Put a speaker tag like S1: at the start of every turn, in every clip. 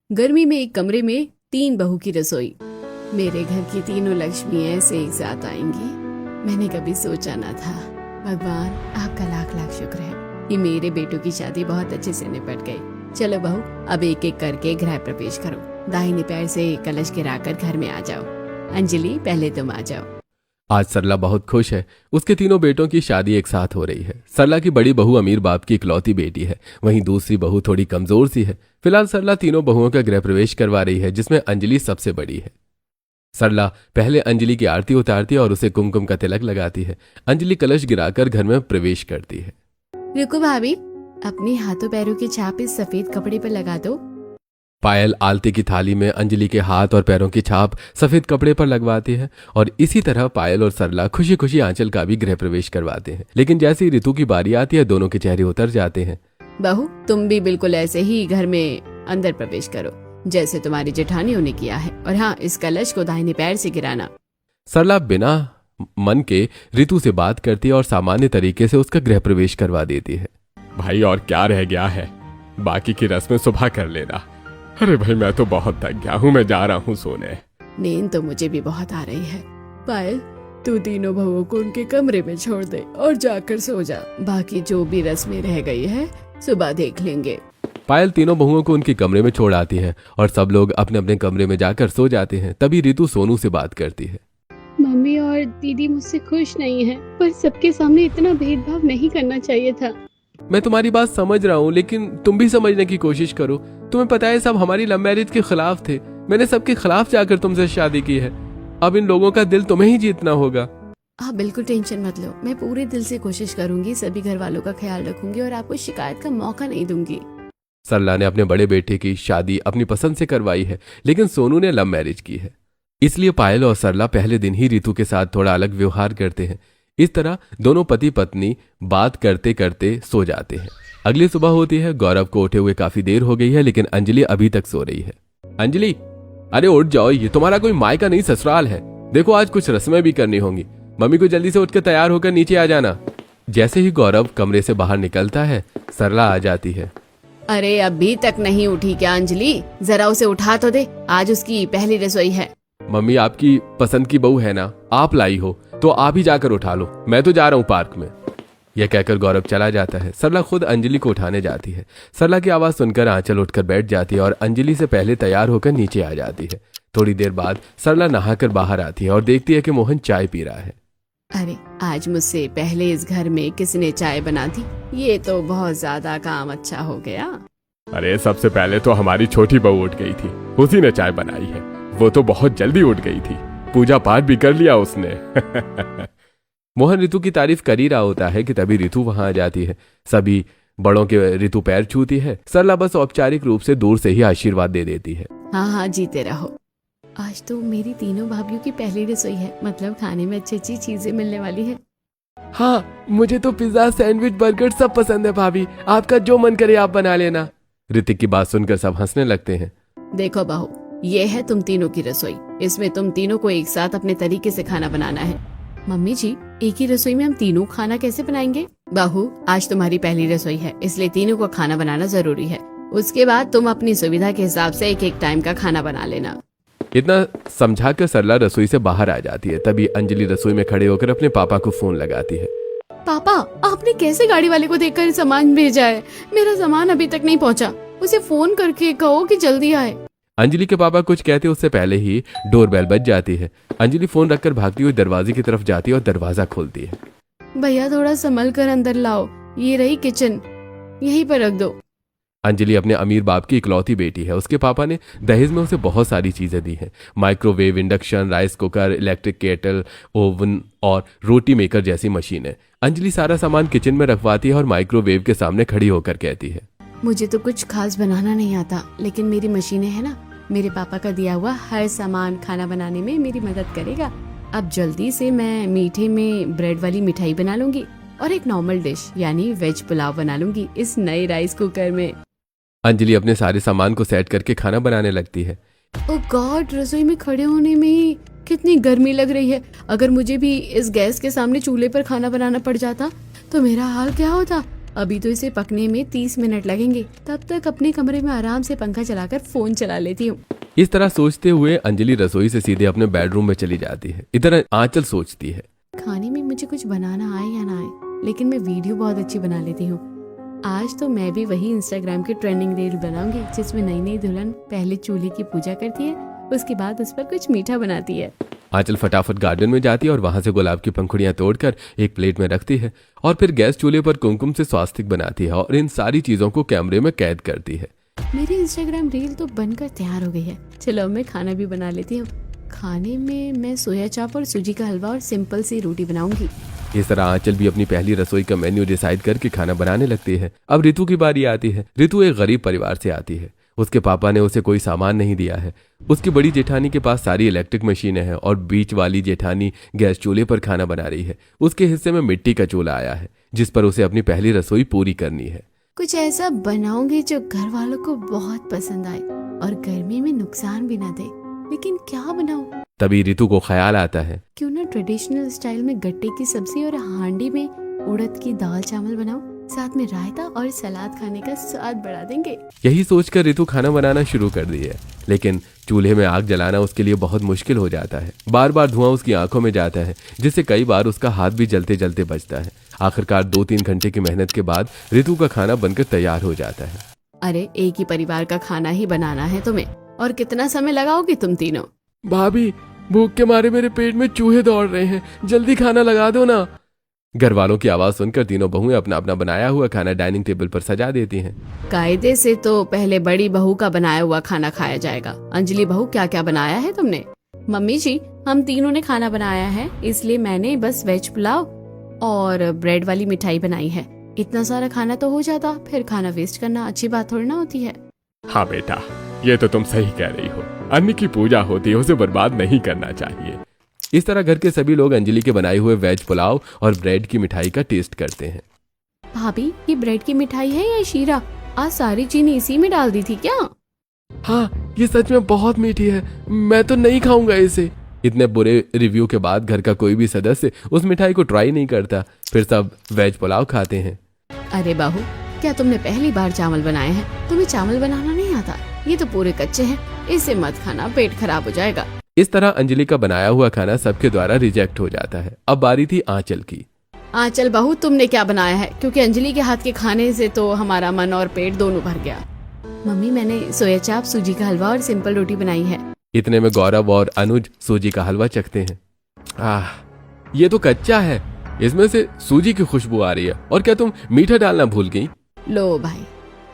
S1: गर्मी में एक कमरे में 3 बहू की रसोई। मेरे घर की तीनों लक्ष्मी ऐसे एक साथ आएंगी, मैंने कभी सोचा ना था। भगवान आपका लाख लाख शुक्र है कि मेरे बेटों की शादी बहुत अच्छे से निपट गई। चलो बहू, अब एक एक करके गृह प्रवेश करो। दाहिने पैर से कलश गिराकर घर में आ जाओ। अंजलि, पहले तुम आ जाओ।
S2: आज सरला बहुत खुश है। उसके तीनों बेटों की शादी एक साथ हो रही है। सरला की बड़ी बहू अमीर बाप की इकलौती बेटी है, वहीं दूसरी बहू थोड़ी कमजोर सी है। फिलहाल सरला तीनों बहुओं का गृह प्रवेश करवा रही है, जिसमें अंजलि सबसे बड़ी है। सरला पहले अंजलि की आरती उतारती है और उसे कुमकुम का तिलक लगाती है। अंजलि कलश गिराकर घर में प्रवेश करती है।
S1: रुको भाभी, अपने हाथों पैरों की छाप इस सफेद कपड़े पर लगा दो।
S2: पायल आलती की थाली में अंजलि के हाथ और पैरों की छाप सफेद कपड़े पर लगवाती है और इसी तरह पायल और सरला खुशी खुशी आंचल का भी गृह प्रवेश करवाते हैं। लेकिन जैसे ही ऋतु की बारी आती है, दोनों के चेहरे उतर जाते हैं।
S1: बहू, तुम भी बिल्कुल ऐसे ही घर में अंदर प्रवेश करो जैसे तुम्हारी जेठानियों ने किया है, और हाँ, इस कलश को दाहिने पैर से गिराना।
S2: सरला बिना मन के ऋतु से बात करती है और सामान्य तरीके से उसका गृह प्रवेश करवा देती है।
S3: भाई, और क्या रह गया है? बाकी की रस्में सुबह कर लेना। अरे भाई, मैं तो बहुत थक गया हूँ, मैं जा रहा हूँ सोने।
S1: नींद तो मुझे भी बहुत आ रही है। पायल, तू तीनों बहुओं को उनके कमरे में छोड़ दे और जाकर सो जा। बाकी जो भी रस्में रह गई है सुबह देख लेंगे।
S2: पायल तीनों बहुओं को उनके कमरे में छोड़ आती है और सब लोग अपने अपने कमरे में जाकर सो जाते हैं। तभी ऋतु सोनू से बात करती है।
S4: मम्मी और दीदी मुझसे खुश नहीं है, पर सबके सामने इतना भेदभाव नहीं करना चाहिए था।
S2: मैं तुम्हारी बात समझ रहा हूँ, लेकिन तुम भी समझने की कोशिश करो। तुम्हें पता है, सब हमारी लव मैरिज के खिलाफ थे। मैंने सबके खिलाफ जाकर तुमसे शादी की है। अब इन लोगों का दिल तुम्हें ही जीतना होगा।
S1: आप बिल्कुल टेंशन मत लो, मैं पूरे दिल से कोशिश करूंगी, सभी घर वालों का ख्याल रखूंगी और आपको शिकायत का मौका नहीं दूंगी।
S2: सरला ने अपने बड़े बेटे की शादी अपनी पसंद से करवाई है, लेकिन सोनू ने लव मैरिज की है। इसलिए पायल और सरला पहले दिन ही ऋतु के साथ थोड़ा अलग व्यवहार करते हैं। इस तरह दोनों पति पत्नी बात करते करते सो जाते हैं। अगली सुबह होती है। गौरव को उठे हुए काफी देर हो गई है, लेकिन अंजलि अभी तक सो रही है। अंजलि, अरे उठ जाओ, ये तुम्हारा कोई मायका नहीं ससुराल है। देखो, आज कुछ रस्में भी करनी होंगी। मम्मी को जल्दी से उठकर तैयार होकर नीचे आ जाना। जैसे ही गौरव कमरे से बाहर निकलता है, सरला आ जाती है।
S1: अरे, अभी तक नहीं उठी क्या अंजलि? जरा उसे उठा तो दे, आज उसकी पहली रसोई है।
S2: मम्मी, आपकी पसंद की बहू है ना, आप लाई हो तो आप ही जाकर उठा लो, मैं तो जा रहा हूँ पार्क में। यह कहकर गौरव चला जाता है। सरला खुद अंजलि को उठाने जाती है। सरला की आवाज सुनकर आंचल उठकर बैठ जाती है और अंजलि से पहले तैयार होकर नीचे आ जाती है। थोड़ी देर बाद सरला नहाकर बाहर आती है और देखती है कि मोहन चाय पी रहा है।
S1: अरे, आज मुझसे पहले इस घर में किसने चाय बना दी? ये तो बहुत ज्यादा काम अच्छा हो गया।
S3: अरे, सबसे पहले तो हमारी छोटी बहू उठ गई थी, उसी ने चाय बनाई है। वो तो बहुत जल्दी उठ गई थी, पूजा पाठ भी कर लिया उसने।
S2: मोहन ऋतु की तारीफ कर ही रहा होता है कि तभी ऋतु वहां आ जाती है। सभी बड़ों के ऋतु पैर छूती है। सरला बस औपचारिक रूप से दूर से ही आशीर्वाद दे देती है।
S1: हाँ हाँ, जीते रहो। आज तो मेरी तीनों भाभीयों की पहली रसोई है, मतलब खाने में अच्छी अच्छी चीजें मिलने वाली है।
S2: हाँ, मुझे तो पिज्जा, सैंडविच, बर्गर सब पसंद है भाभी। आपका जो मन करे आप बना लेना। ऋतिक की बात सुनकर सब हंसने लगते हैं।
S1: देखो बहू, ये है तुम तीनों की रसोई। इसमें तुम तीनों को एक साथ अपने तरीके से खाना बनाना है। मम्मी जी, एक ही रसोई में हम तीनों खाना कैसे बनाएंगे? बहू, आज तुम्हारी पहली रसोई है, इसलिए तीनों को खाना बनाना जरूरी है। उसके बाद तुम अपनी सुविधा के हिसाब से एक एक टाइम का खाना बना लेना।
S2: इतना समझाकर सरला रसोई से बाहर आ जाती है। तभी अंजलि रसोई में खड़े होकर अपने पापा को फोन लगाती है।
S1: पापा, आपने कैसे गाड़ी वाले को देखकर सामान भेजा है? मेरा सामान अभी तक नहीं पहुंचा। उसे फोन करके कहो कि जल्दी आए।
S2: अंजलि के पापा कुछ कहते उससे पहले ही डोरबेल बज जाती है। अंजलि फोन रखकर भागती हुई दरवाजे की तरफ जाती है और दरवाजा खोलती है।
S1: भैया, थोड़ा संभल कर अंदर लाओ। ये रही किचन, यहीं पर रख दो।
S2: अंजलि अपने अमीर बाप की इकलौती बेटी है। उसके पापा ने दहेज में उसे बहुत सारी चीजें दी हैं। Microwave, induction, rice cooker, electric kettle, oven और रोटी मेकर जैसी मशीनें। अंजलि सारा सामान किचन में रखवाती है और माइक्रोवेव के सामने खड़ी होकर कहती है,
S1: मुझे तो कुछ खास बनाना नहीं आता, लेकिन मेरी मशीनें है ना, मेरे पापा का दिया हुआ हर सामान खाना बनाने में मेरी मदद करेगा। अब जल्दी से मैं मीठे में ब्रेड वाली मिठाई बना लूंगी और एक नॉर्मल डिश यानी वेज पुलाव बना लूंगी इस नए राइस कुकर में।
S2: अंजलि अपने सारे सामान को सेट करके खाना बनाने लगती है।
S1: ओह गॉड, रसोई में खड़े होने में ही कितनी गर्मी लग रही है। अगर मुझे भी इस गैस के सामने चूल्हे पर खाना बनाना पड़ जाता तो मेरा हाल क्या होता। अभी तो इसे पकने में 30 मिनट लगेंगे, तब तक अपने कमरे में आराम से पंखा चलाकर फोन चला लेती हूँ।
S2: इस तरह सोचते हुए अंजलि रसोई से सीधे अपने बेडरूम में चली जाती है। इधर आंचल सोचती है,
S1: खाने में मुझे कुछ बनाना आए या ना आए, लेकिन मैं वीडियो बहुत अच्छी बना लेती हूँ। आज तो मैं भी वही इंस्टाग्राम की ट्रेंडिंग रील बनाऊंगी जिसमें नई नई दुल्हन पहले चूल्हे की पूजा करती है, उसके बाद उस पर कुछ मीठा बनाती है।
S2: आंचल फटाफट गार्डन में जाती है और वहां से गुलाब की पंखुड़ियां तोड़कर एक प्लेट में रखती है और फिर गैस चूल्हे पर कुमकुम से स्वास्तिक बनाती है और इन सारी चीजों को कैमरे में कैद करती है।
S1: मेरी इंस्टाग्राम रील तो बनकर तैयार हो गई है। चलो अब मैं खाना भी बना लेती हूँ। खाने में मैं सोया चाप और सूजी का हलवा और सिंपल सी रोटी बनाऊंगी।
S2: इस तरह आंचल भी अपनी पहली रसोई का मेन्यू डिसाइड करके खाना बनाने लगती है। अब रितु की बारी आती है। रितु एक गरीब परिवार से आती है। उसके पापा ने उसे कोई सामान नहीं दिया है। उसकी बड़ी जेठानी के पास सारी इलेक्ट्रिक मशीनें हैं और बीच वाली जेठानी गैस चूल्हे पर खाना बना रही है। उसके हिस्से में मिट्टी का चूल्हा आया है जिस पर उसे अपनी पहली रसोई पूरी करनी है।
S1: कुछ ऐसा बनाऊंगी जो घर वालों को बहुत पसंद आए और गर्मी में नुकसान भी ना दे, लेकिन क्या बनाऊं?
S2: तभी रितु को ख्याल आता है,
S1: क्यों ना ट्रेडिशनल स्टाइल में गट्टे की सब्जी और हांडी में उड़द की दाल चावल बनाऊं, साथ में रायता और सलाद खाने का स्वाद बढ़ा देंगे।
S2: यही सोचकर रितु खाना बनाना शुरू कर दी है, लेकिन चूल्हे में आग जलाना उसके लिए बहुत मुश्किल हो जाता है। बार बार धुआं उसकी आंखों में जाता है जिससे कई बार उसका हाथ भी जलते जलते बचता है। आखिरकार 2-3 घंटे की मेहनत के बाद रितु का खाना बनकर तैयार हो जाता है।
S1: अरे एक ही परिवार का खाना ही बनाना है तुम्हें, और कितना समय लगाओगी तुम तीनों?
S2: भाभी, भूख के मारे मेरे पेट में चूहे दौड़ रहे हैं, जल्दी खाना लगा दो ना। घर वालों की आवाज सुनकर तीनों बहुएं अपना अपना बनाया हुआ खाना डाइनिंग टेबल पर सजा देती हैं।
S1: कायदे से तो पहले बड़ी बहू का बनाया हुआ खाना खाया जाएगा। अंजलि बहू, क्या क्या बनाया है तुमने? मम्मी जी, हम तीनों ने खाना बनाया है, इसलिए मैंने बस वेज पुलाव और ब्रेड वाली मिठाई बनाई है। इतना सारा खाना तो हो जाता, फिर खाना वेस्ट करना अच्छी बात थोड़ी ना होती है।
S3: हाँ बेटा, ये तो तुम सही कह रही हो। अन्न की पूजा होती है, उसे बर्बाद नहीं करना चाहिए।
S2: इस तरह घर के सभी लोग अंजलि के बनाए हुए वेज पुलाव और ब्रेड की मिठाई का टेस्ट करते हैं।
S1: भाभी, ये ब्रेड की मिठाई है या शीरा? आज सारी चीनी इसी में डाल दी थी क्या?
S2: हाँ, ये सच में बहुत मीठी है, मैं तो नहीं खाऊंगा इसे। इतने बुरे रिव्यू के बाद घर का कोई भी सदस्य उस मिठाई को ट्राई नहीं करता। फिर सब वेज पुलाव खाते हैं।
S1: अरे बहू, क्या तुमने पहली बार चावल बनाए हैं? तुम्हें चावल बनाना नहीं आता? ये तो पूरे कच्चे हैं, इसे मत खाना, पेट खराब हो जाएगा।
S2: इस तरह अंजलि का बनाया हुआ खाना सबके द्वारा रिजेक्ट हो जाता है। अब बारी थी आंचल की।
S1: आंचल बहू, तुमने क्या बनाया है? क्योंकि अंजलि के हाथ के खाने से तो हमारा मन और पेट दोनों भर गया। मम्मी, मैंने सोया चाप, सूजी का हलवा और सिंपल रोटी बनाई है।
S2: इतने में गौरव और अनुज सूजी का हलवा चखते हैं। ये तो कच्चा है, इसमें से सूजी की खुशबू आ रही है। और क्या तुम मीठा डालना भूल गई?
S1: लो भाई,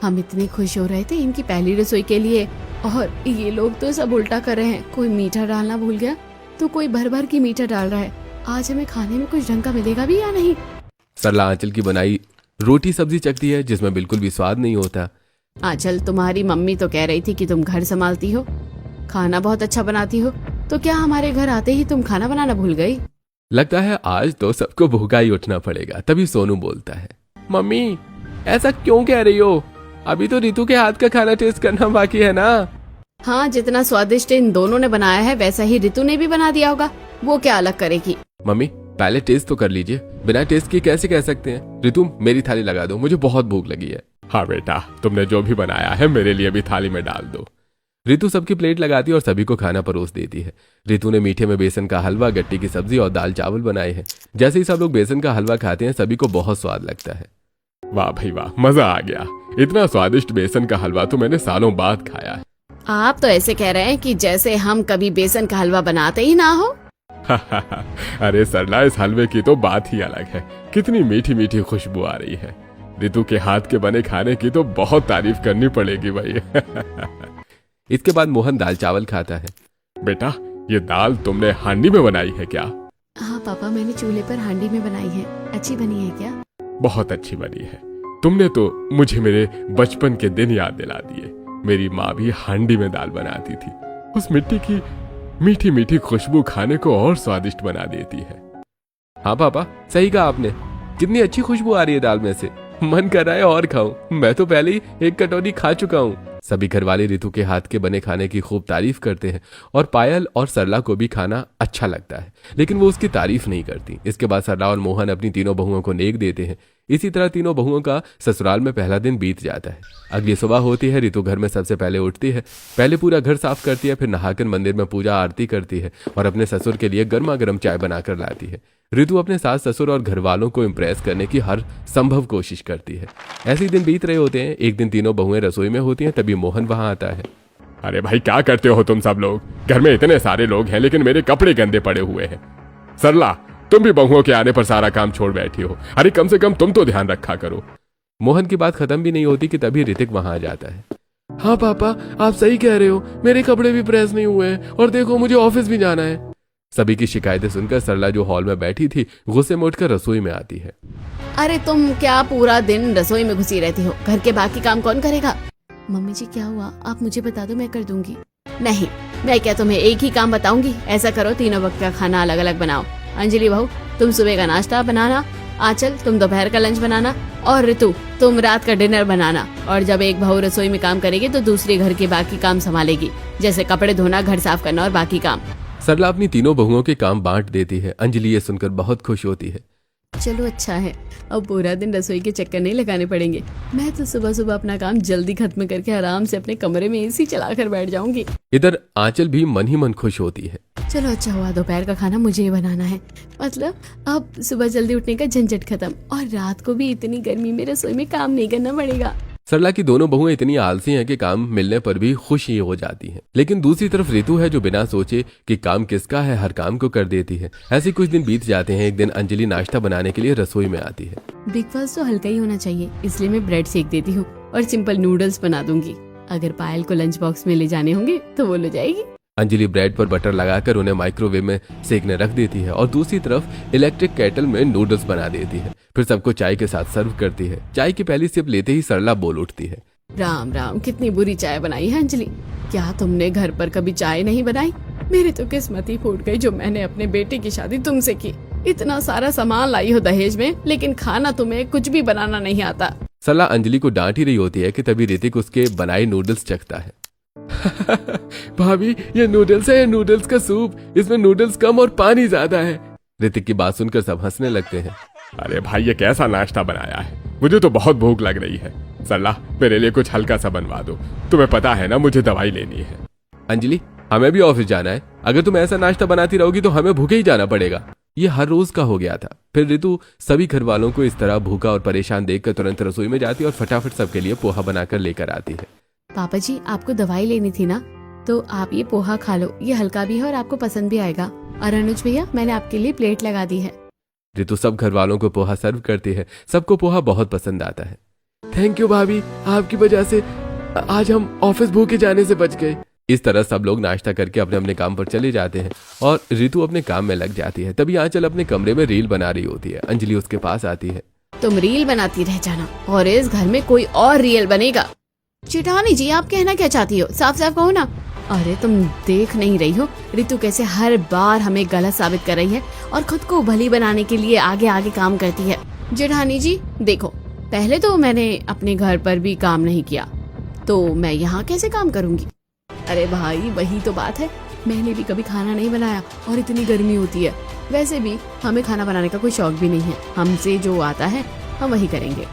S1: हम इतने खुश हो रहे थे इनकी पहली रसोई के लिए, और ये लोग तो सब उल्टा कर रहे हैं। कोई मीठा डालना भूल गया तो कोई भर भर की मीठा डाल रहा है। आज हमें खाने में कुछ ढंग का मिलेगा भी या नहीं?
S2: सरला आंचल की बनाई रोटी सब्जी चखती है जिसमें बिल्कुल भी स्वाद नहीं होता।
S1: आंचल, तुम्हारी मम्मी तो कह रही थी कि तुम घर संभालती हो, खाना बहुत अच्छा बनाती हो, तो क्या हमारे घर आते ही तुम खाना बनाना भूल गई?
S2: लगता है आज तो सबको भूखा ही उठना पड़ेगा। तभी सोनू बोलता है, मम्मी ऐसा क्यों कह रही हो? अभी तो रितु के हाथ का खाना टेस्ट करना बाकी है ना।
S1: हाँ, जितना स्वादिष्ट इन दोनों ने बनाया है वैसा ही रितु ने भी बना दिया होगा। वो क्या अलग करेगी?
S2: मम्मी, पहले टेस्ट तो कर लीजिए, बिना टेस्ट के कैसे कह सकते हैं? रितु, मेरी थाली लगा दो, मुझे बहुत भूख लगी है।
S3: हाँ बेटा, तुमने जो भी बनाया है मेरे लिए भी थाली में डाल दो।
S2: रितु सबकी प्लेट लगाती है और सभी को खाना परोस देती है। रितु ने मीठे में बेसन का हलवा, गट्टे की सब्जी और दाल चावल बनाए हैं। जैसे ही सब लोग बेसन का हलवा खाते हैं सभी को बहुत स्वाद लगता है।
S3: वाह भाई वाह, मजा आ गया। इतना स्वादिष्ट बेसन का हलवा तो मैंने सालों बाद खाया है।
S1: आप तो ऐसे कह रहे हैं कि जैसे हम कभी बेसन का हलवा बनाते ही ना हो।
S3: अरे सरला, इस हलवे की तो बात ही अलग है। कितनी मीठी मीठी खुशबू आ रही है। रितु के हाथ के बने खाने की तो बहुत तारीफ करनी पड़ेगी भाई।
S2: इसके बाद मोहन दाल चावल खाता है।
S3: बेटा, ये दाल तुमने हांडी में बनाई है क्या?
S1: हाँ पापा, मैंने चूल्हे पर हांडी में बनाई है। अच्छी बनी है क्या?
S3: बहुत अच्छी बनी है। तुमने तो मुझे मेरे बचपन के दिन याद दिला दिए। मेरी माँ भी हांडी में दाल बनाती थी। उस मिट्टी की मीठी मीठी खुशबू खाने को और स्वादिष्ट बना देती है।
S2: हाँ पापा, सही कहा आपने। कितनी अच्छी खुशबू आ रही है दाल में से, मन कर रहा है और खाऊं। मैं तो पहले ही एक कटोरी खा चुका हूँ। सभी घरवाले रितु के हाथ के बने खाने की खूब तारीफ करते हैं और पायल और सरला को भी खाना अच्छा लगता है, लेकिन वो उसकी तारीफ नहीं करती। इसके बाद सरला और मोहन अपनी तीनों बहुओं को नेक देते हैं। इसी तरह तीनों बहुओं का ससुराल में पहला दिन बीत जाता है। अगली सुबह होती है। रितु घर में सबसे पहले उठती है। पहले पूरा घर साफ करती है, फिर नहाकर मंदिर में पूजा आरती करती है और अपने ससुर के लिए गर्मा गर्म चाय बनाकर लाती है। रितु अपने सास ससुर और घर वालों को इम्प्रेस करने की हर संभव कोशिश करती है। ऐसे ही दिन बीत रहे होते हैं। एक दिन तीनों बहुएं रसोई में होती हैं, तभी मोहन वहां आता है।
S3: अरे भाई क्या करते हो तुम सब लोग? घर में इतने सारे लोग हैं लेकिन मेरे कपड़े गंदे पड़े हुए हैं। सरला, तुम भी बहुओं के आने पर सारा काम छोड़ बैठी हो। अरे कम से कम तुम तो ध्यान रखा करो।
S2: मोहन की बात खत्म भी नहीं होती कि तभी ऋतिक वहां आ जाता है।
S3: हाँ पापा, आप सही कह रहे हो, मेरे कपड़े भी प्रेस नहीं हुए हैं और देखो मुझे ऑफिस भी जाना है।
S2: सभी की शिकायतें सुनकर सरला, जो हॉल में बैठी थी, गुस्से में उठकर रसोई में आती है।
S1: अरे तुम क्या पूरा दिन रसोई में घुसी रहती हो? घर के बाकी काम कौन करेगा? मम्मी जी क्या हुआ? आप मुझे बता दो, मैं कर दूंगी। नहीं, मैं क्या तुम्हें एक ही काम बताऊंगी? ऐसा करो, तीनों वक्त का खाना अलग अलग बनाओ। अंजलि बहू, तुम सुबह का नाश्ता बनाना। आंचल, तुम दोपहर का लंच बनाना। और ऋतु, तुम रात का डिनर बनाना। और जब एक बहू रसोई में काम करेगी तो दूसरी घर के बाकी काम संभालेगी, जैसे कपड़े धोना, घर साफ करना और बाकी काम।
S2: सरला अपनी तीनों बहुओं के काम बांट देती है। अंजलि ये सुनकर बहुत खुश होती है।
S1: चलो अच्छा है, अब पूरा दिन रसोई के चक्कर नहीं लगाने पड़ेंगे। मैं तो सुबह सुबह अपना काम जल्दी खत्म करके आराम से अपने कमरे में एसी चलाकर बैठ जाऊंगी।
S2: इधर आंचल भी मन ही मन खुश होती है।
S1: चलो अच्छा हुआ, दोपहर का खाना मुझे ही बनाना है। मतलब अब सुबह जल्दी उठने का झंझट खत्म, और रात को भी इतनी गर्मी में रसोई में काम नहीं करना पड़ेगा।
S2: सरला की दोनों बहुएं इतनी आलसी हैं कि काम मिलने पर भी खुश ही हो जाती हैं। लेकिन दूसरी तरफ रितु है, जो बिना सोचे कि काम किसका है हर काम को कर देती है। ऐसे कुछ दिन बीत जाते हैं। एक दिन अंजलि नाश्ता बनाने के लिए रसोई में आती है।
S1: ब्रेकफास्ट तो हल्का ही होना चाहिए, इसलिए मैं ब्रेड सेक देती हूँ और सिंपल नूडल्स बना दूंगी। अगर पायल को लंच बॉक्स में ले जाने होंगे तो वो ले जाएगी।
S2: अंजलि ब्रेड पर बटर लगाकर उन्हें माइक्रोवेव में सेकने रख देती है और दूसरी तरफ इलेक्ट्रिक केटल में नूडल्स बना देती है। फिर सबको चाय के साथ सर्व करती है। चाय की पहली सिप लेते ही सरला बोल उठती है।
S1: राम राम, कितनी बुरी चाय बनाई है अंजलि। क्या तुमने घर पर कभी चाय नहीं बनाई? मेरी तो किस्मत ही फूट गई जो मैंने अपने बेटे की शादी तुमसे की। इतना सारा सामान लाई हो दहेज में, लेकिन खाना तुम्हें कुछ भी बनाना नहीं आता।
S2: सरला अंजलि को डांट ही रही होती है कि तभी ऋतिक उसके बनाए नूडल्स चखता है।
S3: भाभी, ये नूडल्स है, ये नूडल्स का सूप। इसमें नूडल्स कम और पानी ज्यादा है।
S2: ऋतिक की बात सुनकर सब हंसने लगते हैं।
S3: अरे भाई, ये कैसा नाश्ता बनाया है? मुझे तो बहुत भूख लग रही है। सरला, मेरे लिए कुछ हल्का सा बनवा दो। तुम्हें पता है ना, मुझे दवाई लेनी है।
S2: अंजलि, हमें भी ऑफिस जाना है। अगर तुम ऐसा नाश्ता बनाती रहोगी तो हमें भूखे ही जाना पड़ेगा। ये हर रोज का हो गया था। फिर ऋतु सभी घर वालों को इस तरह भूखा और परेशान देखकर तुरंत रसोई में जाती और फटाफट सबके लिए पोहा बनाकर लेकर आती है।
S1: पापा जी, आपको दवाई लेनी थी ना, तो आप ये पोहा खा लो। ये हल्का भी है और आपको पसंद भी आएगा। और अनुज भैया, मैंने आपके लिए प्लेट लगा दी है।
S2: ऋतु सब घर वालों को पोहा सर्व करती है। सबको पोहा बहुत पसंद आता है।
S3: थैंक यू भाभी, आपकी वजह से आज हम ऑफिस भूखे जाने से बच गए।
S2: इस तरह सब लोग नाश्ता करके अपने अपने काम पर चले जाते हैं और ऋतु अपने काम में लग जाती है। तभी आंचल अपने कमरे में रील बना रही होती है। अंजलि उसके पास आती है।
S1: तुम रील बनाती रह जाना और इस घर में कोई और रील बनेगा। चिटानी जी, आप कहना क्या चाहती हो? साफ साफ कहो ना। अरे तुम देख नहीं रही हो ऋतु कैसे हर बार हमें गलत साबित कर रही है और खुद को भली बनाने के लिए आगे आगे काम करती है। जेठानी जी देखो, पहले तो मैंने अपने घर पर भी काम नहीं किया, तो मैं यहाँ कैसे काम करूँगी? अरे भाई, वही तो बात है, मैंने भी कभी खाना नहीं बनाया और इतनी गर्मी होती है। वैसे भी हमें खाना बनाने का कोई शौक भी नहीं है। हमसे जो आता है हम वही करेंगे।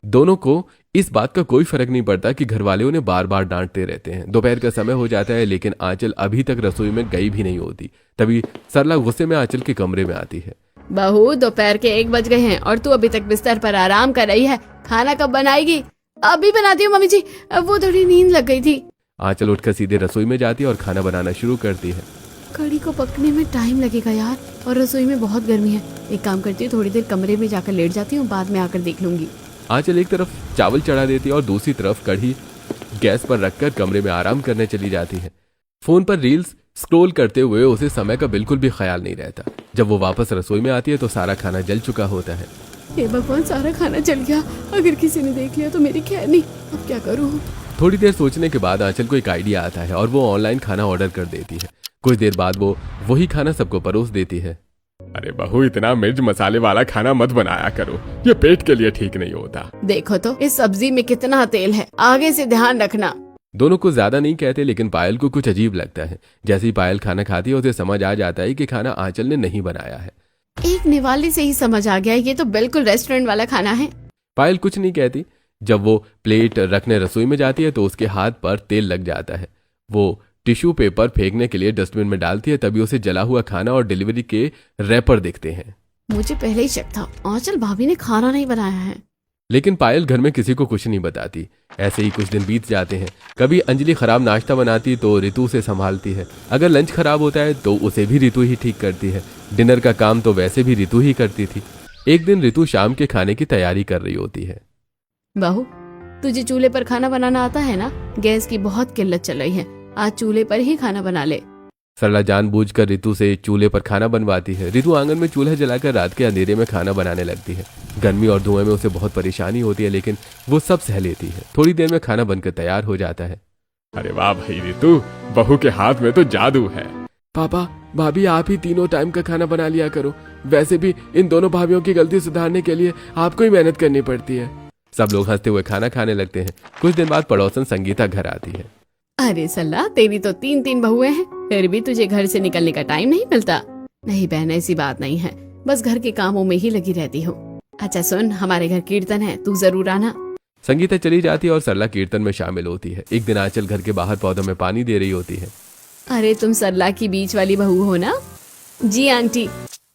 S2: दोनों को इस बात का कोई फर्क नहीं पड़ता कि घर वाले उन्हें बार बार डांटते रहते हैं। दोपहर का समय हो जाता है, लेकिन आंचल अभी तक रसोई में गई भी नहीं होती। तभी सरला गुस्से में आंचल के कमरे में आती है।
S1: बहू, दोपहर के 1 बज गए हैं और तू अभी तक बिस्तर पर आराम कर रही है। खाना कब बनाएगी? अभी बनाती हूँ मम्मी जी, वो थोड़ी नींद लग गई थी।
S2: आंचल उठकर सीधे रसोई में जाती है और खाना बनाना शुरू करती है।
S1: कढ़ी को पकने में टाइम लगेगा यार, और रसोई में बहुत गर्मी है। एक काम करती हूँ, थोड़ी देर कमरे में जाकर लेट जाती हूँ, बाद में आकर देख लूंगी।
S2: आंचल एक तरफ चावल चढ़ा देती है और दूसरी तरफ कढ़ी गैस पर रखकर कमरे में आराम करने चली जाती है। फोन पर रील्स स्क्रॉल करते हुए उसे समय का बिल्कुल भी ख्याल नहीं रहता। जब वो वापस रसोई में आती है तो सारा खाना जल चुका होता है।
S1: हे भगवान, सारा खाना जल गया। अगर किसी ने देख लिया तो मेरी खैर नहीं। अब क्या करूँ?
S2: थोड़ी देर सोचने के बाद आंचल को एक आइडिया आता है और वो ऑनलाइन खाना ऑर्डर कर देती है। कुछ देर बाद वो वही खाना सबको परोस देती है।
S3: अरे बहू, इतना मिर्च मसाले वाला खाना मत बनाया करो, ये पेट के लिए ठीक नहीं होता।
S1: देखो तो इस सब्जी में कितना तेल है, आगे से ध्यान रखना।
S2: दोनों को ज्यादा नहीं कहते, लेकिन पायल को कुछ अजीब लगता है। जैसे ही पायल खाना खाती है उसे समझ आ जाता है कि खाना आंचल ने नहीं बनाया है।
S1: एक निवाले से ही समझ आ गया, ये तो बिल्कुल रेस्टोरेंट वाला खाना है।
S2: पायल कुछ नहीं कहती। जब वो प्लेट रखने रसोई में जाती है तो उसके हाथ पर तेल लग जाता है। वो टिश्यू पेपर फेंकने के लिए डस्टबिन में डालती है, तभी उसे जला हुआ खाना और डिलीवरी के रैपर दिखते हैं।
S1: मुझे पहले ही शक था, आंचल भाभी ने खाना नहीं बनाया है।
S2: लेकिन पायल घर में किसी को कुछ नहीं बताती। ऐसे ही कुछ दिन बीत जाते हैं। कभी अंजलि खराब नाश्ता बनाती तो रितु उसे संभालती है। अगर लंच खराब होता है तो उसे भी रितु ही ठीक करती है। डिनर का काम तो वैसे भी रितु ही करती थी। एक दिन रितु शाम के खाने की तैयारी कर रही होती है।
S1: बहू, तुझे चूल्हे पर खाना बनाना आता है ना? गैस की बहुत किल्लत चल रही है, आज चूल्हे पर ही खाना बना ले।
S2: सरला जानबूझकर रितु से चूल्हे पर खाना बनवाती है। रितु आंगन में चूल्हा जलाकर रात के अंधेरे में खाना बनाने लगती है। गर्मी और धुएं में उसे बहुत परेशानी होती है, लेकिन वो सब सह लेती है। थोड़ी देर में खाना बनकर तैयार हो जाता है।
S3: अरे वाह भाई रितु, बहू के हाथ में तो जादू है।
S2: पापा, भाभी आप ही तीनों टाइम का खाना बना लिया करो। वैसे भी इन दोनों भाभियों की गलती सुधारने के लिए आपको ही मेहनत करनी पड़ती है। सब लोग हंसते हुए खाना खाने लगते हैं। कुछ दिन बाद पड़ोसन संगीता घर आती है।
S1: अरे सल्ला, तेरी तो 3 बहुएं हैं, फिर भी तुझे घर से निकलने का टाइम नहीं मिलता। नहीं बहन, ऐसी बात नहीं है, बस घर के कामों में ही लगी रहती हूँ। अच्छा सुन, हमारे घर कीर्तन है, तू जरूर आना।
S2: संगीता चली जाती है और सरला कीर्तन में शामिल होती है। एक दिन आंचल घर के बाहर पौधों में पानी दे रही होती है।
S1: अरे तुम सरला की बीच वाली बहू हो ना? जी आंटी,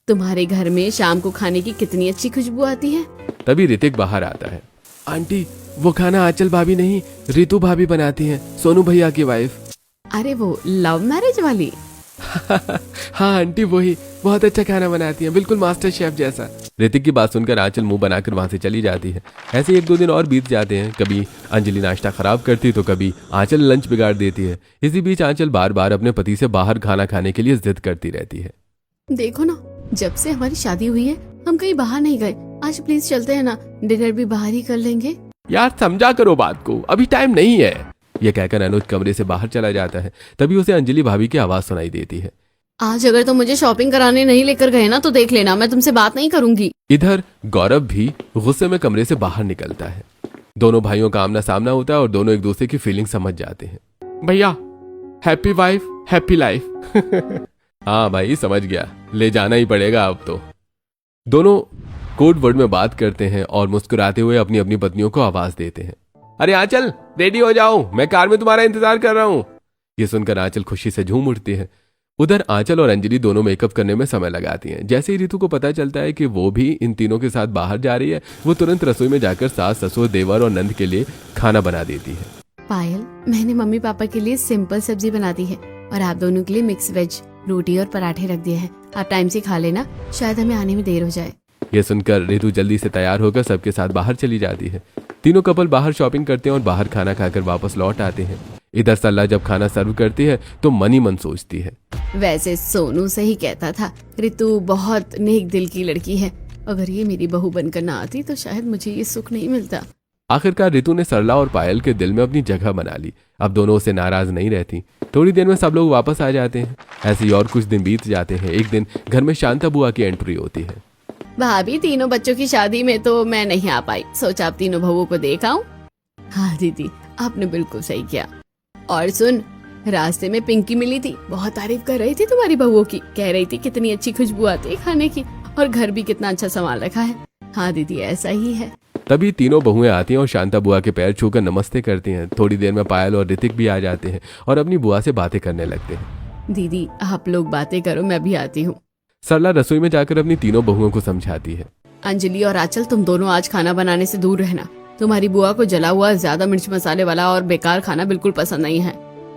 S1: तुम्हारे घर में शाम को खाने की कितनी अच्छी खुशबू आती है।
S2: तभी ऋतिक बाहर आता है। आंटी, वो खाना आंचल भाभी नहीं, रितु भाभी बनाती हैं, सोनू भैया की वाइफ।
S1: अरे वो लव मैरिज वाली?
S2: हाँ आंटी, वही बहुत अच्छा खाना बनाती हैं, बिल्कुल मास्टर शेफ जैसा। ऋतिक की बात सुनकर आंचल मुंह बनाकर वहां से चली जाती है। ऐसे 1-2 दिन और बीत जाते हैं। कभी अंजलि नाश्ता खराब करती तो कभी आंचल लंच बिगाड़ देती है। इसी बीच आंचल बार बार अपने पति से बाहर खाना खाने के लिए जिद करती रहती है।
S1: देखो ना, जब से हमारी शादी हुई है हम कहीं बाहर नहीं गए। आज प्लीज चलते हैं ना, डिनर भी बाहर ही कर लेंगे।
S2: यार समझा करो बात को, अभी टाइम नहीं है। यह कहकर अनुज कमरे से बाहर चला जाता है। तभी उसे अंजलि भाभी की आवाज सुनाई देती है।
S1: आज अगर तुम मुझे शॉपिंग कराने नहीं लेकर गए ना तो देख लेना, मैं तुमसे बात नहीं करूंगी।
S2: इधर गौरव भी गुस्से में कमरे से बाहर निकलता है। दोनों भाइयों का आमना सामना होता है और दोनों एक दूसरे की फीलिंग समझ जाते हैं। भैया, हैप्पी वाइफ हैप्पी लाइफ। हाँ भाई, समझ गया, ले जाना ही पड़ेगा अब तो। दोनों कोड वर्ड में बात करते हैं और मुस्कुराते हुए अपनी अपनी पत्नियों को आवाज देते हैं। अरे आंचल, रेडी हो जाओ, मैं कार में तुम्हारा इंतजार कर रहा हूँ। ये सुनकर आंचल खुशी से झूम उठती है। उधर आंचल और अंजलि दोनों मेकअप करने में समय लगाती हैं। जैसे ही रितु को पता चलता है कि वो भी इन तीनों के साथ बाहर जा रही है, वो तुरंत रसोई में जाकर सास, ससुर, देवर और नंद के लिए खाना बना देती है।
S1: पायल, मैंने मम्मी पापा के लिए सिंपल सब्जी बना दी है और आप दोनों के लिए मिक्स वेज रोटी और पराठे रख दिए हैं। आप टाइम से खा लेना, शायद हमें आने में देर हो जाए।
S2: ये सुनकर रितु जल्दी से तैयार होकर सबके साथ बाहर चली जाती है। तीनों कपल बाहर शॉपिंग करते हैं और बाहर खाना खाकर वापस लौट आते हैं। इधर सल्ला जब खाना सर्व करती है तो मन ही मन सोचती है,
S1: वैसे सोनू सही कहता था, रितु बहुत नेक दिल की लड़की है। अगर ये मेरी बहू बनकर ना आती तो शायद मुझे ये सुख नहीं मिलता।
S2: आखिरकार रितु ने सरला और पायल के दिल में अपनी जगह बना ली। अब दोनों उसे नाराज नहीं रहती। थोड़ी देर में सब लोग वापस आ जाते हैं। ऐसे ही और कुछ दिन बीत जाते हैं। एक दिन घर में शांता बुआ की एंट्री होती है।
S1: भाभी, तीनों बच्चों की शादी में तो मैं नहीं आ पाई, सोचा आप तीनों बहुओं को देख आऊं। हाँ दीदी, आपने बिल्कुल सही किया। और सुन, रास्ते में पिंकी मिली थी, बहुत तारीफ कर रही थी तुम्हारी बहुओं की, कह रही थी कितनी अच्छी खुशबू आती है खाने की और घर भी कितना अच्छा सामान रखा है। हाँ दीदी, ऐसा ही है।
S2: तभी तीनों बहुएं आती हैं और शांता बुआ के पैर छूकर नमस्ते करती हैं। थोड़ी देर में पायल और ऋतिक भी आ जाते हैं और अपनी बुआ से बातें करने लगते हैं।
S1: दीदी, आप लोग बातें करो, मैं भी आती हूँ।
S2: सरला रसोई में जाकर अपनी तीनों बहुओं को समझाती है।
S1: अंजलि और आंचल, तुम दोनों आज खाना बनाने से दूर रहना। तुम्हारी बुआ को जला हुआ, ज्यादा मिर्च मसाले वाला और बेकार खाना बिल्कुल पसंद नहीं है।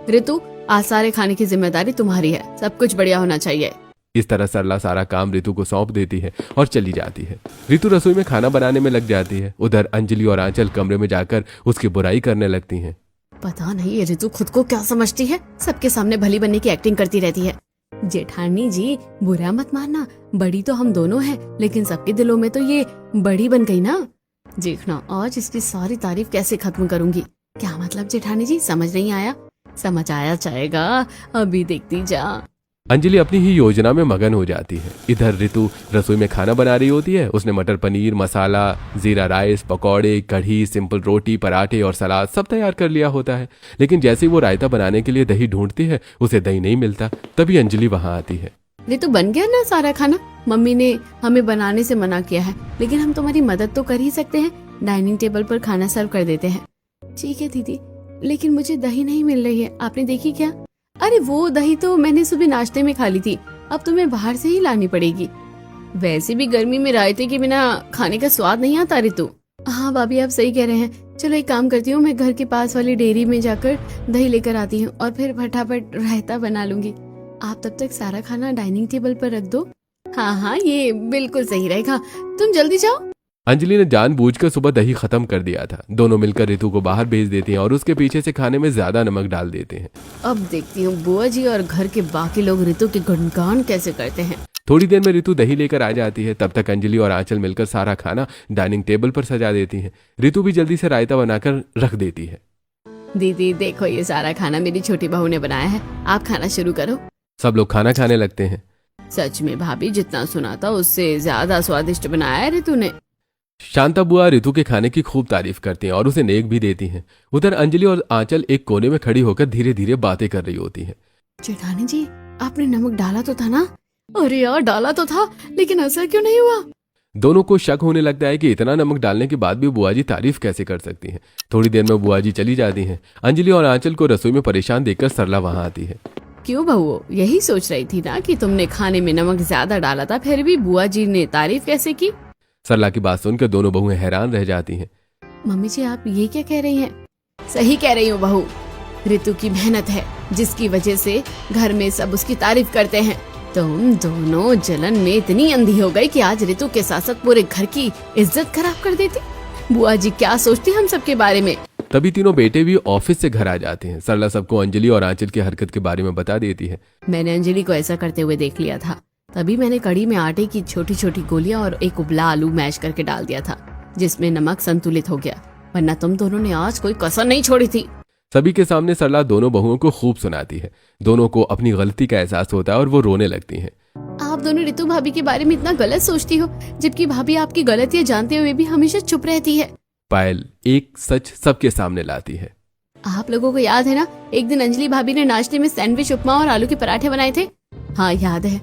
S1: ऋतु, आज सारे खाने की जिम्मेदारी तुम्हारी है, सब कुछ बढ़िया होना चाहिए।
S2: इस तरह सरला सारा काम ऋतु को सौंप देती है और चली जाती है। ऋतु रसोई में खाना बनाने में लग जाती है। उधर अंजलि और आंचल कमरे में जाकर उसकी बुराई करने लगती हैं।
S1: पता नहीं ये ऋतु खुद को क्या समझती है, सबके सामने भली बनने की एक्टिंग करती रहती है। जेठानी जी, बुरा मत मानना, बड़ी तो हम दोनों हैं, लेकिन सबके दिलों में तो ये बड़ी बन गई ना। देखना आज इसकी सारी तारीफ कैसे खत्म करूंगी। क्या मतलब जेठानी जी, समझ नहीं आया? समझ आया जाएगा, अभी देखती जा।
S2: अंजलि अपनी ही योजना में मगन हो जाती है। इधर ऋतु रसोई में खाना बना रही होती है। उसने मटर पनीर, मसाला, जीरा राइस, पकौड़े, कढ़ी, सिंपल रोटी, पराठे और सलाद सब तैयार कर लिया होता है। लेकिन जैसे ही वो रायता बनाने के लिए दही ढूंढती है, उसे दही नहीं मिलता। तभी अंजलि वहां आती है।
S1: ऋतु, बन गया ना सारा खाना? मम्मी ने हमें बनाने से मना किया है, लेकिन हम तुम्हारी मदद तो कर ही सकते हैं। डाइनिंग टेबल पर खाना सर्व कर देते हैं। ठीक है दीदी, लेकिन मुझे दही नहीं मिल रही है, आपने देखी क्या? अरे वो दही तो मैंने सुबह नाश्ते में खा ली थी, अब तुम्हें बाहर से ही लानी पड़ेगी। वैसे भी गर्मी में रायते के बिना खाने का स्वाद नहीं आता रितु। हाँ भाभी, आप सही कह रहे हैं। चलो एक काम करती हूँ, मैं घर के पास वाली डेयरी में जाकर दही लेकर आती हूँ और फिर फटाफट रायता बना लूंगी। आप तब तक सारा खाना डाइनिंग टेबल पर रख दो। हाँ हाँ, ये बिल्कुल सही रहेगा, तुम जल्दी जाओ।
S2: अंजलि ने जानबूझकर सुबह दही खत्म कर दिया था। दोनों मिलकर रितु को बाहर भेज देती हैं और उसके पीछे से खाने में ज्यादा नमक डाल देते हैं।
S1: अब देखती हूँ बुआ जी और घर के बाकी लोग रितु के गुणगान कैसे करते हैं।
S2: थोड़ी देर में रितु दही लेकर आ जाती है। तब तक अंजलि और आंचल मिलकर सारा खाना डाइनिंग टेबल पर सजा देती हैं। रितु भी जल्दी से रायता बनाकर रख देती है।
S1: दीदी देखो, ये सारा खाना मेरी छोटी बहू ने बनाया है, आप खाना शुरू करो।
S2: सब लोग खाना खाने लगते हैं।
S1: सच में भाभी, जितना सुना था उससे ज्यादा स्वादिष्ट बनाया है रितु ने।
S2: शांता बुआ रितु के खाने की खूब तारीफ करती हैं और उसे नेक भी देती हैं। उधर अंजलि और आंचल एक कोने में खड़ी होकर धीरे धीरे बातें कर रही होती हैं।
S1: जेठानी जी, आपने नमक डाला तो था ना? अरे यार, डाला तो था, लेकिन असर क्यों नहीं हुआ?
S2: दोनों को शक होने लगता है कि इतना नमक डालने के बाद भी बुआ जी तारीफ कैसे कर सकती हैं। थोड़ी देर में बुआ जी चली जाती हैं। अंजलि और आंचल को रसोई में परेशान देखकर सरला वहां आती है।
S1: क्यों बहू, यही सोच रही थी ना कि तुमने खाने में नमक ज्यादा डाला था, फिर भी बुआ जी ने तारीफ कैसे की?
S2: सरला की बात सुनकर दोनों बहुएं हैरान रह जाती हैं।
S1: मम्मी जी, आप ये क्या कह रही हैं? सही कह रही हूँ बहू, रितु की मेहनत है जिसकी वजह से घर में सब उसकी तारीफ करते हैं। तुम दोनों जलन में इतनी अंधी हो गई कि आज रितु के साथ साथ पूरे घर की इज्जत खराब कर देती। बुआ जी क्या सोचती हम सबके बारे में।
S2: तभी तीनों बेटे भी ऑफिस से घर आ जाते हैं। सरला सबको अंजलि और आंचल की हरकत के बारे में बता देती है।
S1: मैंने अंजलि को ऐसा करते हुए देख लिया था, तभी मैंने कढ़ी में आटे की छोटी छोटी गोलियां और एक उबला आलू मैश करके डाल दिया था, जिसमें नमक संतुलित हो गया, वरना तुम दोनों ने आज कोई कसर नहीं छोड़ी थी।
S2: सभी के सामने सरला दोनों बहुओं को खूब सुनाती है। दोनों को अपनी गलती का एहसास होता है और वो रोने लगती हैं।
S1: आप दोनों रितु भाभी के बारे में इतना गलत सोचती हो, जबकि भाभी आपकी गलतियां जानते हुए भी हमेशा चुप रहती है।
S2: पायल एक सच सबके सामने लाती है।
S1: आप लोगों को याद है ना, एक दिन अंजलि भाभी ने नाश्ते में सैंडविच, उपमा और आलू के पराठे बनाए थे? हाँ याद है।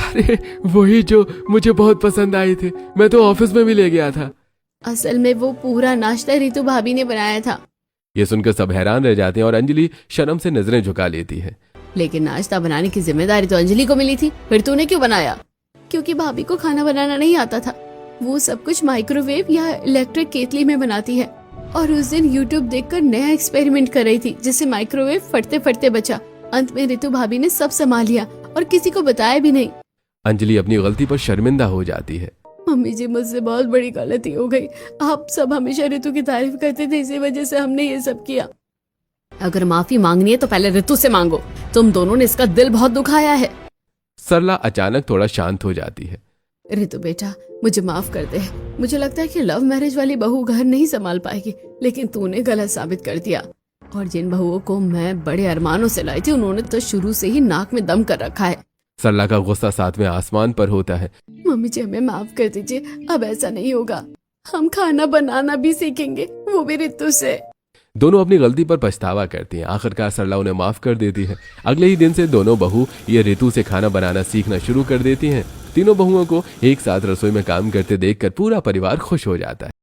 S2: अरे वही जो मुझे बहुत पसंद आए थे, मैं तो ऑफिस में भी ले गया था।
S1: असल में वो पूरा नाश्ता रितु भाभी ने बनाया था।
S2: ये सुनकर सब हैरान रह जाते हैं और अंजलि शर्म से नजरें झुका लेती है।
S1: लेकिन नाश्ता बनाने की जिम्मेदारी तो अंजलि को मिली थी, फिर तूने क्यों बनाया? क्योंकि भाभी को खाना बनाना नहीं आता था। वो सब कुछ माइक्रोवेव या इलेक्ट्रिक केतली में बनाती है, और उस दिन यूट्यूब देखकर नया एक्सपेरिमेंट कर रही थी, जिससे माइक्रोवेव फटते फटते बचा। अंत में रितु भाभी ने सब संभाल लिया और किसी को बताया भी नहीं।
S2: अंजलि अपनी गलती पर शर्मिंदा हो जाती है।
S1: मम्मी जी, मुझसे बहुत बड़ी गलती हो गई। आप सब हमेशा रितु की तारीफ करते थे, इसी वजह से हमने ये सब किया। अगर माफी मांगनी है तो पहले रितु से मांगो, तुम दोनों ने इसका दिल बहुत दुखाया है।
S2: सरला अचानक थोड़ा शांत हो जाती है।
S1: रितु बेटा, मुझे माफ कर दे। मुझे लगता है कि लव मैरिज वाली बहू घर नहीं संभाल पाएगी, लेकिन तूने गलत साबित कर दिया। और जिन बहुओं को मैं बड़े अरमानों से लाई थी, उन्होंने तो शुरू से ही नाक में दम कर रखा है।
S2: सरला का गुस्सा सातवें आसमान पर होता है।
S1: मम्मी जी, हमें माफ कर दीजिए, अब ऐसा नहीं होगा। हम खाना बनाना भी सीखेंगे, वो भी रितु से।
S2: दोनों अपनी गलती पर पछतावा करती हैं। आखिरकार सरला उन्हें माफ कर देती है। अगले ही दिन से दोनों बहू ये रितु से खाना बनाना सीखना शुरू कर देती हैं। तीनों बहुओं को एक साथ रसोई में काम करते देखकर पूरा परिवार खुश हो जाता है।